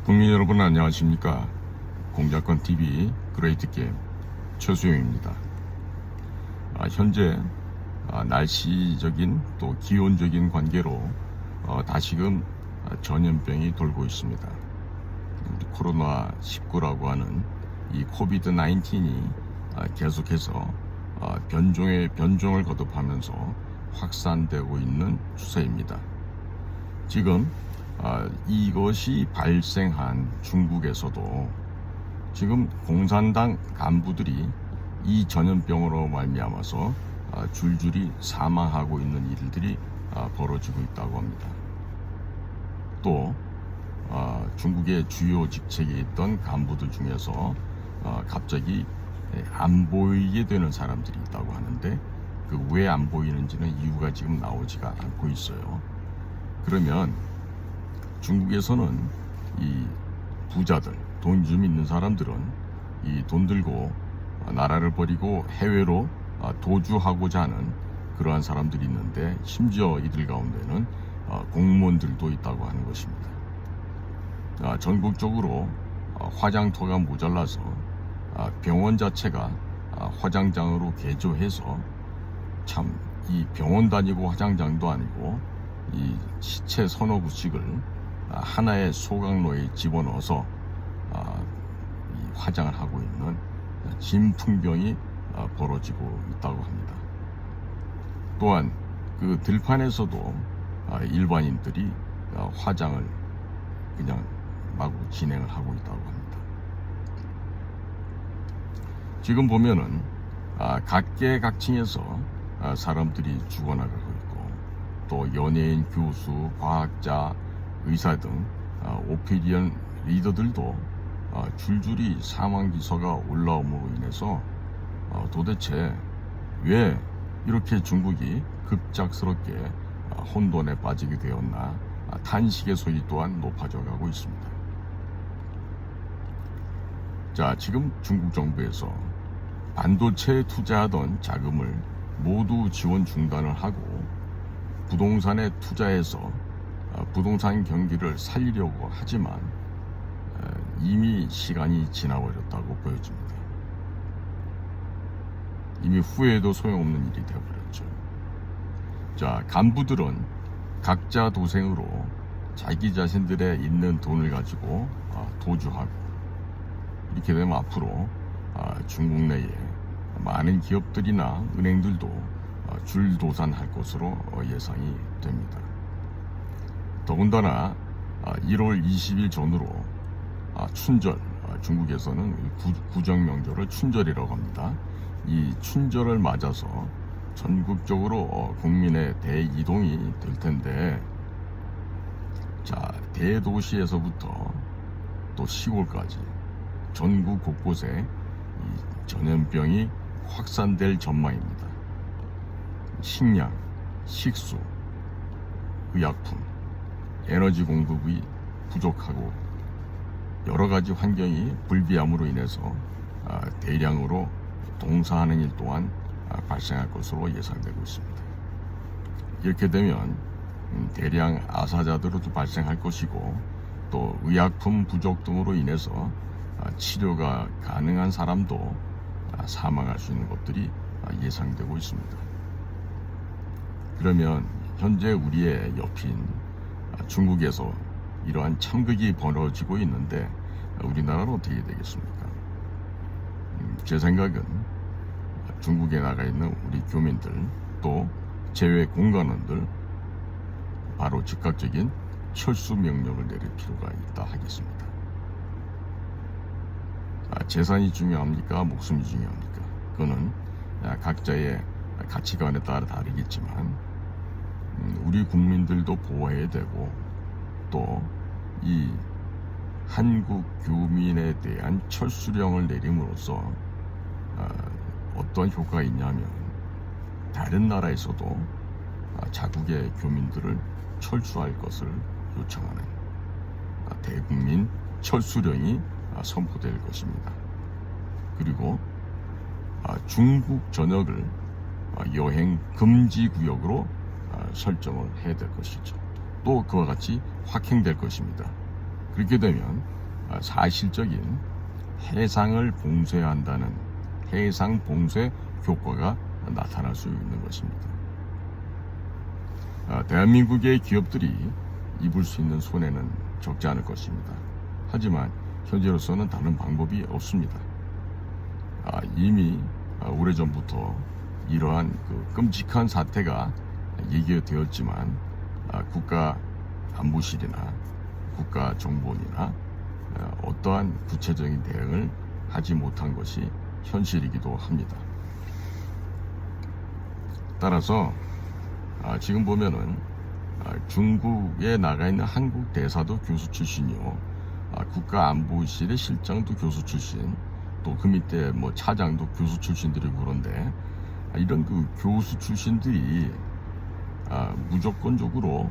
국민 여러분 안녕하십니까. 공작권TV 그레이트게임 최수영입니다. 현재 날씨적인 또 기온적인 관계로 다시금 전염병이 돌고 있습니다. 코로나19라고 하는 이 코비드-19이 계속해서 변종을 거듭하면서 확산되고 있는 추세입니다. 지금 이것이 발생한 중국에서도 지금 공산당 간부들이 이 전염병으로 말미암아서 줄줄이 사망하고 있는 일들이 벌어지고 있다고 합니다. 또 중국의 주요 직책에 있던 간부들 중에서 갑자기 안 보이게 되는 사람들이 있다고 하는데 그 왜 안 보이는지는 이유가 지금 나오지가 않고 있어요. 그러면 중국에서는 이 부자들, 돈 좀 있는 사람들은 이 돈 들고 나라를 버리고 해외로 도주하고자 하는 그러한 사람들이 있는데 심지어 이들 가운데는 공무원들도 있다고 하는 것입니다. 전국적으로 화장터가 모자라서 병원 자체가 화장장으로 개조해서 참 이 병원 다니고 화장장도 아니고 이 시체 서너 구씩을 하나의 소각로에 집어넣어서 이 화장을 하고 있는 진풍병이 벌어지고 있다고 합니다. 또한 그 들판에서도 일반인들이 화장을 그냥 마구 진행을 하고 있다고 합니다. 지금 보면은 각계각층에서 사람들이 죽어나가고 있고 또 연예인, 교수, 과학자, 의사 등 오피니언 리더들도 줄줄이 사망 기사가 올라옴으로 인해서 도대체 왜 이렇게 중국이 급작스럽게 혼돈에 빠지게 되었나 탄식의 소리 또한 높아져 가고 있습니다. 자, 지금 중국 정부에서 반도체에 투자하던 자금을 모두 지원 중단을 하고 부동산에 투자해서 부동산 경기를 살리려고 하지만 이미 시간이 지나버렸다고 보여집니다. 이미 후회해도 소용없는 일이 되어버렸죠. 자, 간부들은 각자 도생으로 자기 자신들의 있는 돈을 가지고 도주하고 이렇게 되면 앞으로 중국 내에 많은 기업들이나 은행들도 줄도산할 것으로 예상이 됩니다. 더군다나 1월 20일 전후로 춘절, 중국에서는 구정명절을 춘절이라고 합니다. 이 춘절을 맞아서 전국적으로 국민의 대이동이 될 텐데, 자, 대도시에서부터 또 시골까지 전국 곳곳에 이 전염병이 확산될 전망입니다. 식량, 식수, 의약품, 에너지 공급이 부족하고 여러 가지 환경이 불비함으로 인해서 대량으로 동사하는 일 또한 발생할 것으로 예상되고 있습니다. 이렇게 되면 대량 아사자들도 발생할 것이고 또 의약품 부족 등으로 인해서 치료가 가능한 사람도 사망할 수 있는 것들이 예상되고 있습니다. 그러면 현재 우리의 옆인 중국에서 이러한 참극이 벌어지고 있는데 우리나라는 어떻게 되겠습니까? 제 생각은 중국에 나가 있는 우리 교민들 또 제외 공간원들 바로 즉각적인 철수 명령을 내릴 필요가 있다 하겠습니다. 재산이 중요합니까? 목숨이 중요합니까? 그거는 각자의 가치관에 따라 다르겠지만 우리 국민들도 보호해야 되고 또 이 한국 교민에 대한 철수령을 내림으로써 어떤 효과가 있냐면 다른 나라에서도 자국의 교민들을 철수할 것을 요청하는 대국민 철수령이 선포될 것입니다. 그리고 중국 전역을 여행 금지 구역으로 설정을 해야 될 것이죠. 또 그와 같이 확행될 것입니다. 그렇게 되면 사실적인 해상을 봉쇄해야 한다는 해상 봉쇄 효과가 나타날 수 있는 것입니다. 대한민국의 기업들이 입을 수 있는 손해는 적지 않을 것입니다. 하지만 현재로서는 다른 방법이 없습니다. 이미 오래전부터 이러한 끔찍한 사태가 얘기되었지만 국가안보실이나 국가정보원이나 어떠한 구체적인 대응을 하지 못한 것이 현실이기도 합니다. 따라서 지금 보면은 중국에 나가 있는 한국 대사도 교수 출신이요, 국가안보실의 실장도 교수 출신, 또 그 밑에 뭐 차장도 교수 출신들이고 그런데 이런 교수 출신들이 무조건적으로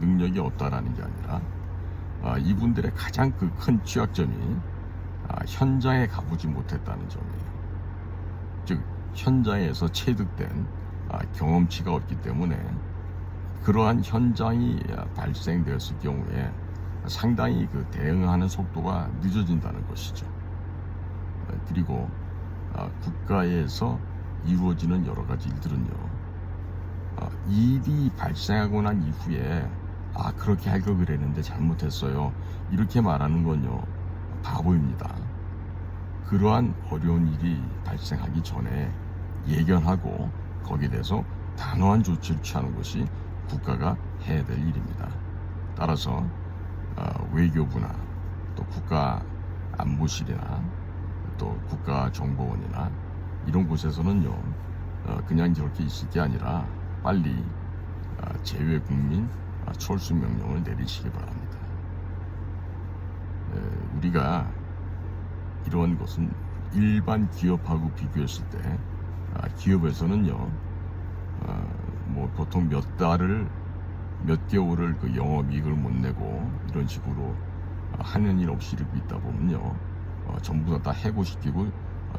능력이 없다라는 게 아니라 이분들의 가장 큰 취약점이 현장에 가보지 못했다는 점이에요. 즉 현장에서 체득된 경험치가 없기 때문에 그러한 현장이 발생되었을 경우에 상당히 대응하는 속도가 늦어진다는 것이죠. 그리고 국가에서 이루어지는 여러 가지 일들은요, 일이 발생하고 난 이후에 그렇게 할 걸 그랬는데 잘못했어요, 이렇게 말하는 건요 바보입니다. 그러한 어려운 일이 발생하기 전에 예견하고 거기에 대해서 단호한 조치를 취하는 것이 국가가 해야 될 일입니다. 따라서 외교부나 또 국가안보실이나 또 국가정보원이나 이런 곳에서는요 그냥 저렇게 있을 게 아니라 빨리 재외국민 철수 명령을 내리시기 바랍니다. 우리가 이러한 것은 일반 기업하고 비교했을 때 기업에서는요 뭐 보통 몇 개월을 영업이익을 못 내고 이런 식으로 하는 일 없이 이러고 있다 보면요 전부 다 해고시키고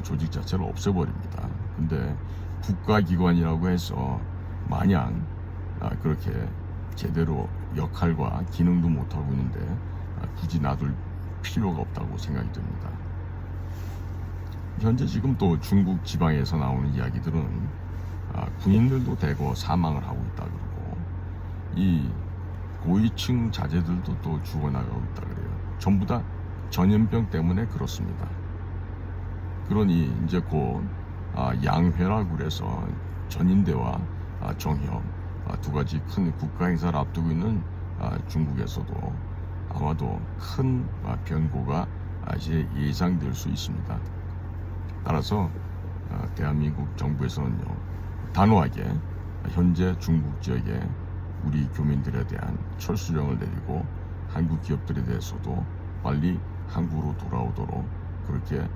조직 자체를 없애버립니다. 근데 국가기관이라고 해서 마냥 그렇게 제대로 역할과 기능도 못하고 있는데 굳이 놔둘 필요가 없다고 생각이 듭니다. 현재 지금 또 중국 지방에서 나오는 이야기들은 군인들도 대거 사망을 하고 있다 그러고 이 고위층 자제들도 또 죽어나가고 있다 그래요. 전부 다 전염병 때문에 그렇습니다. 그러니 이제 곧 양회라고 그래서 전인대와 정협 두 가지 큰 국가 행사를 앞두고 있는 중국에서도 아마도 큰 변고가 이제 예상될 수 있습니다. 따라서 대한민국 정부에서는요 단호하게 현재 중국 지역에 우리 교민들에 대한 철수령을 내리고 한국 기업들에 대해서도 빨리 한국으로 돌아오도록 그렇게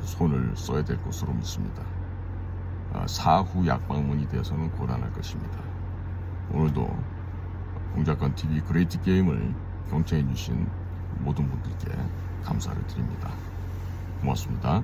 손을 써야 될 것으로 믿습니다. 사후 약방문이 돼서는 곤란할 것입니다. 오늘도 공작관TV 그레이트 게임을 경청해 주신 모든 분들께 감사를 드립니다. 고맙습니다.